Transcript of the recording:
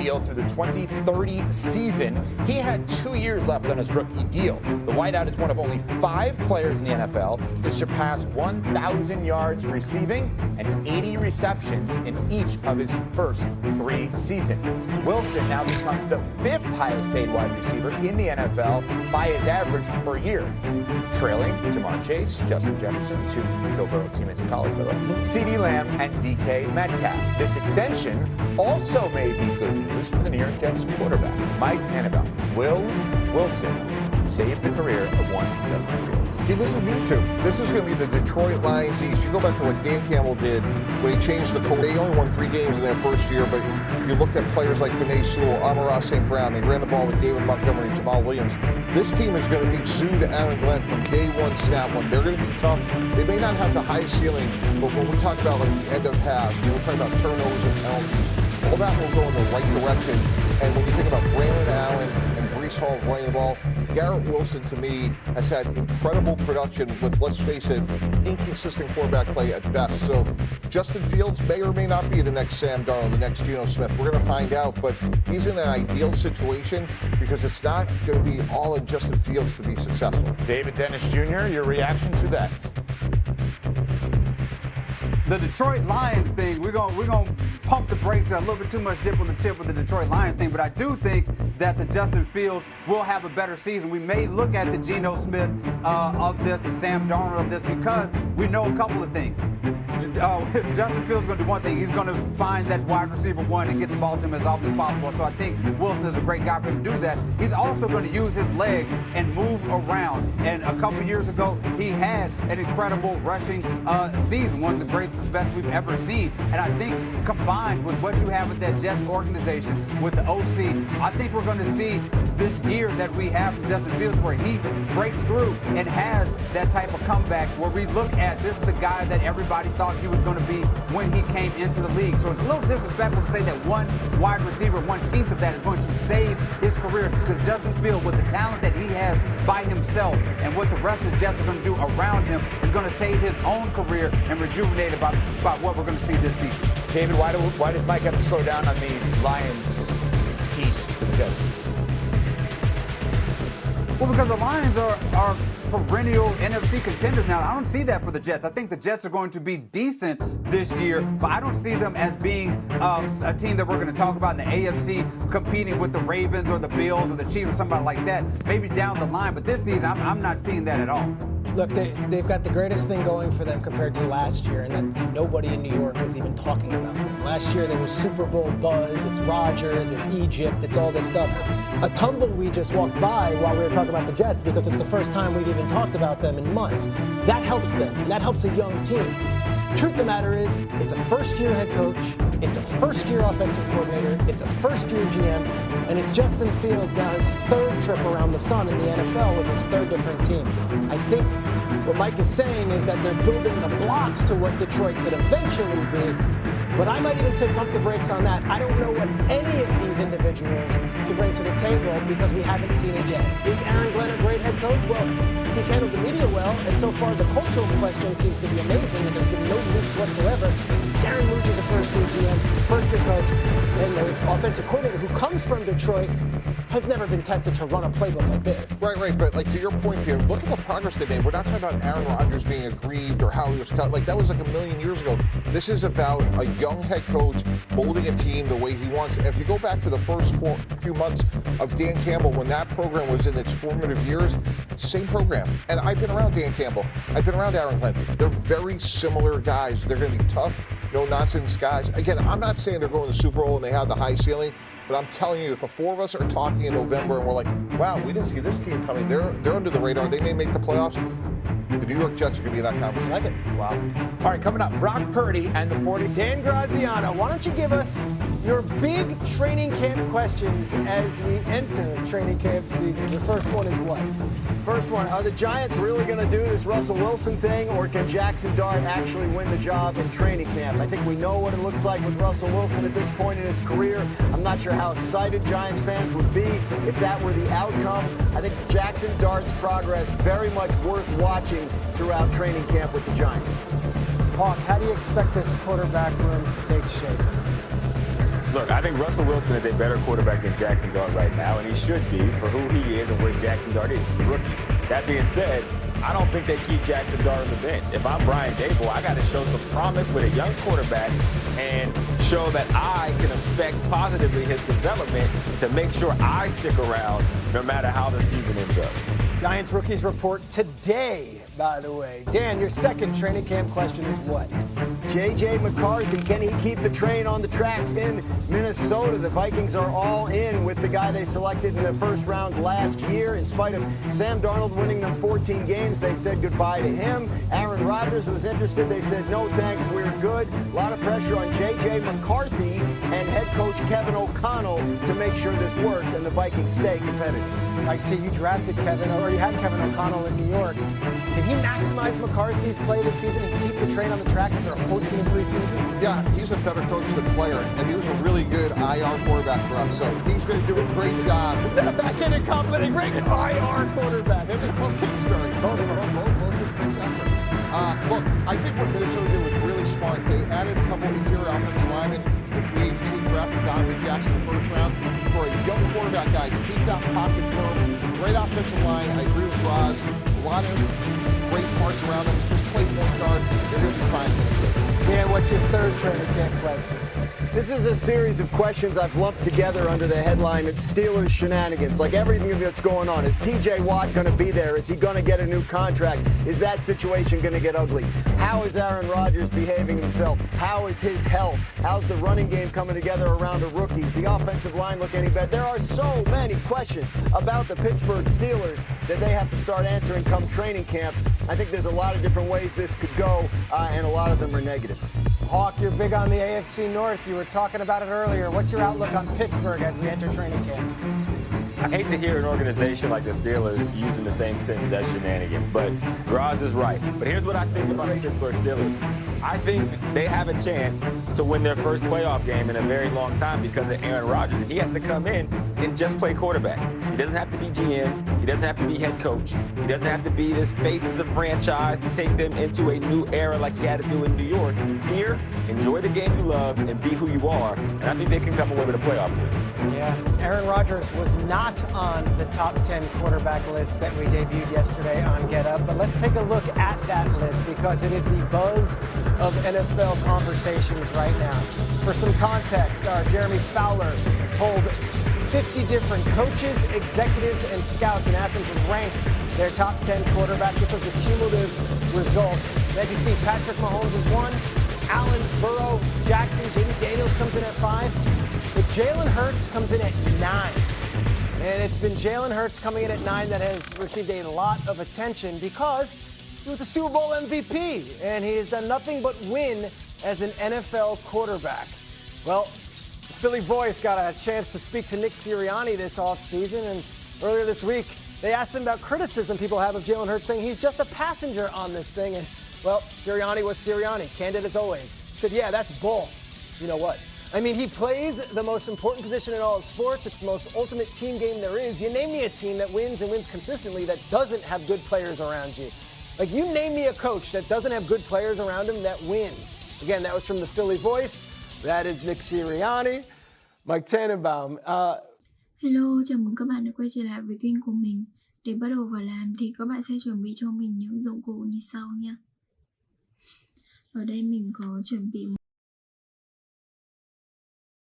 deal through the 2030 season. He had 2 years left on his rookie deal. The wideout is one of only 5 players in the NFL to surpass 1,000 yards receiving and 80 receptions in each of his first 3 seasons. Wilson now becomes the 5th highest paid wide receiver in the NFL by his average per year, trailing Jamar Chase, Justin Jefferson, 2 Joe Burrow teammates in college, by the way, CeeDee Lamb, and DK Metcalf. This extension also may be good news for the New York Jets quarterback, Mike Tannenbaum. Will Wilson save the career of one Justin Fields? He doesn't need to. This is going to be the Detroit Lions East. You go back to what Dan Campbell did when he changed the code. They only won 3 games in their first year, but you looked at players like Benet Sewell, Amon-Ra St. Brown. They ran the ball with David Montgomery and Jamal Williams. This team is going to exude Aaron Glenn from day one, snap one. They're going to be tough. They may not have the highest ceiling, but when we talk about like the end of halves, when we're talking about turnovers and penalties, all that will go in the right direction. And when you think about Braylon Allen and Breece Hall running the ball, Garrett Wilson, to me, has had incredible production with, let's face it, inconsistent quarterback play at best. So Justin Fields may or may not be the next Sam Darnold, the next Geno Smith. We're going to find out, but he's in an ideal situation because it's not going to be all in Justin Fields to be successful. David Dennis Jr., your reaction to that? The Detroit Lions thing, we're gonna pump the brakes. There a little bit too much dip on the tip with the Detroit Lions thing, but I do think that the Justin Fields will have a better season. We may look at the Geno Smith of this, the Sam Darnold of this, because we know a couple of things. Justin Fields is going to do one thing. He's going to find that wide receiver one and get the ball to him as often as possible. So I think Wilson is a great guy for him to do that. He's also going to use his legs and move around. And a couple years ago, he had an incredible rushing season, one of the greatest, best we've ever seen. And I think combined with what you have with that Jets organization, with the OC, I think we're going to see this year that we have from Justin Fields where he breaks through and has that type of comeback where we look at this is the guy that everybody thought he was going to be when he came into the league. So it's a little disrespectful to say that one wide receiver, one piece of that is going to save his career, because Justin Fields, with the talent that he has by himself and what the rest of the Jets are going to do around him, is going to save his own career and rejuvenate about what we're going to see this season. David, why does Mike have to slow down on the Lions East for the Jets? Well, because the Lions are perennial NFC contenders now. I don't see that for the Jets. I think the Jets are going to be decent this year, but I don't see them as being a team that we're going to talk about in the AFC competing with the Ravens or the Bills or the Chiefs or somebody like that, maybe down the line. But this season, I'm not seeing that at all. Look, they've got the greatest thing going for them compared to last year, and that's nobody in New York is even talking about them. Last year, there was Super Bowl buzz, it's Rodgers, it's Egypt, it's all this stuff. A tumbleweed just walked by while we were talking about the Jets because it's the first time we've even talked about them in months. That helps them, and that helps a young team. Truth of the matter is, it's a first-year head coach, it's a first-year offensive coordinator, it's a first-year GM, and it's Justin Fields now his 3rd trip around the sun in the NFL with his 3rd different team. I think what Mike is saying is that they're building the blocks to what Detroit could eventually be, but I might even say pump the brakes on that. I don't know what any of these individuals can bring to the table because we haven't seen it yet. Is Aaron Glenn a great head coach? Well, he's handled the media well, and so far the cultural question seems to be amazing, and there's been no leaks whatsoever. Darren Rouge is a first-year GM, first-year coach, and the offensive coordinator who comes from Detroit has never been tested to run a playbook like this. Right, but like to your point here, look at the progress they made. We're not talking about Aaron Rodgers being aggrieved or how he was cut. Like that was like a million years ago. This is about a young head coach molding a team the way he wants. If you go back to the first few months of Dan Campbell, when that program was in its formative years, same program. And I've been around Dan Campbell. I've been around Aaron Glenn. They're very similar guys. They're going to be tough, no-nonsense guys. Again, I'm not saying they're going to the Super Bowl and they have the high ceiling, but I'm telling you, if the 4 of us are talking in November and we're like, wow, we didn't see this team coming, they're under the radar, they may make the playoffs, the New York Jets are going to be in that conversation. I like it. Wow. All right, coming up, Brock Purdy and the 40. Dan Graziano, why don't you give us your big training camp questions as we enter training camp season? The first one is what? First one, are the Giants really going to do this Russell Wilson thing, or can Jackson Dart actually win the job in training camp? I think we know what it looks like with Russell Wilson at this point in his career. I'm not sure how excited Giants fans would be if that were the outcome. I think Jackson Dart's progress very much worth watching throughout training camp with the Giants. Hawk, how do you expect this quarterback room to take shape? Look, I think Russell Wilson is a better quarterback than Jackson Dart right now, and he should be for who he is and where Jackson Dart is. He's a rookie. That being said, I don't think they keep Jackson Dart on the bench. If I'm Brian Dable, I got to show some promise with a young quarterback and show that I can affect positively his development to make sure I stick around no matter how the season ends up. Giants rookies report today, by the way. Dan, your second training camp question is what? J.J. McCarthy, can he keep the train on the tracks in Minnesota? The Vikings are all in with the guy they selected in the first round last year. In spite of Sam Darnold winning them 14 games, they said goodbye to him. Aaron Rodgers was interested. They said, no thanks, we're good. A lot of pressure on J.J. McCarthy and head coach Kevin O'Connell to make sure this works and the Vikings stay competitive. Mike T, you drafted Kevin, or you had Kevin O'Connell in New York. Can he maximize McCarthy's play this season and keep the train on the tracks after a 14-3 season? Yeah, he's a better coach than player, and he was a really good IR quarterback for us, so he's going to do a great job. Is that a backhanded compliment? Great IR quarterback. Him and Cliff Kingsbury, both good things after. Look, I think what Minnesota did was really smart. They added a couple interior offensive linemen. The free agency drafted Donovan Jackson in the first round. For a young quarterback, guys, keep that pocket firm. Great offensive line. I agree with Roz. A lot of great parts around them. Just play point guard. They're going to be fine. Dan, what's your third training camp question? This is a series of questions I've lumped together under the headline of Steelers shenanigans, like everything that's going on. Is T.J. Watt going to be there? Is he going to get a new contract? Is that situation going to get ugly? How is Aaron Rodgers behaving himself? How is his health? How's the running game coming together around the rookies? The offensive line look any better? There are so many questions about the Pittsburgh Steelers that they have to start answering come training camp. I think there's a lot of different ways this could go, and a lot of them are negative. Hawk, you're big on the AFC North. You were talking about it earlier. What's your outlook on Pittsburgh as we enter training camp? I hate to hear an organization like the Steelers using the same sentence as shenanigans, but Roz is right. But here's what I think about the Pittsburgh Steelers. I think they have a chance to win their first playoff game in a very long time because of Aaron Rodgers. He has to come in and just play quarterback. He doesn't have to be GM. He doesn't have to be head coach. He doesn't have to be this face of the franchise to take them into a new era like he had to do in New York. Here, enjoy the game you love and be who you are, and I think they can come away with a playoff win. Yeah, Aaron Rodgers was not on the top 10 quarterback list that we debuted yesterday on Get Up, but let's take a look at that list because it is the buzz of NFL conversations right now. For some context, Jeremy Fowler told 50 different coaches, executives, and scouts and asked them to rank their top 10 quarterbacks. This was the cumulative result. And as you see, Patrick Mahomes is 1, Allen, Burrow, Jackson, Jayden Daniels comes in at 5, but Jalen Hurts comes in at 9. And it's been Jalen Hurts coming in at 9 that has received a lot of attention because he was a Super Bowl MVP, and he has done nothing but win as an NFL quarterback. Well, the Philly Voice got a chance to speak to Nick Sirianni this offseason, and earlier this week, they asked him about criticism people have of Jalen Hurts, saying he's just a passenger on this thing. And, well, Sirianni was Sirianni, candid as always. He said, yeah, that's bull. You know what? I mean, he plays the most important position in all of sports. It's the most ultimate team game there is. You name me a team that wins and wins consistently that doesn't have good players around you. Like, you name me a coach that doesn't have good players around him that wins. Again, that was from the Philly Voice. That is Nick Sirianni. Mike Tannenbaum. Hello, chào mừng các bạn đã quay trở lại với kênh của mình. Để bắt đầu vào làm thì các bạn sẽ chuẩn bị cho mình những dụng cụ như sau nha. Ở đây mình có chuẩn bị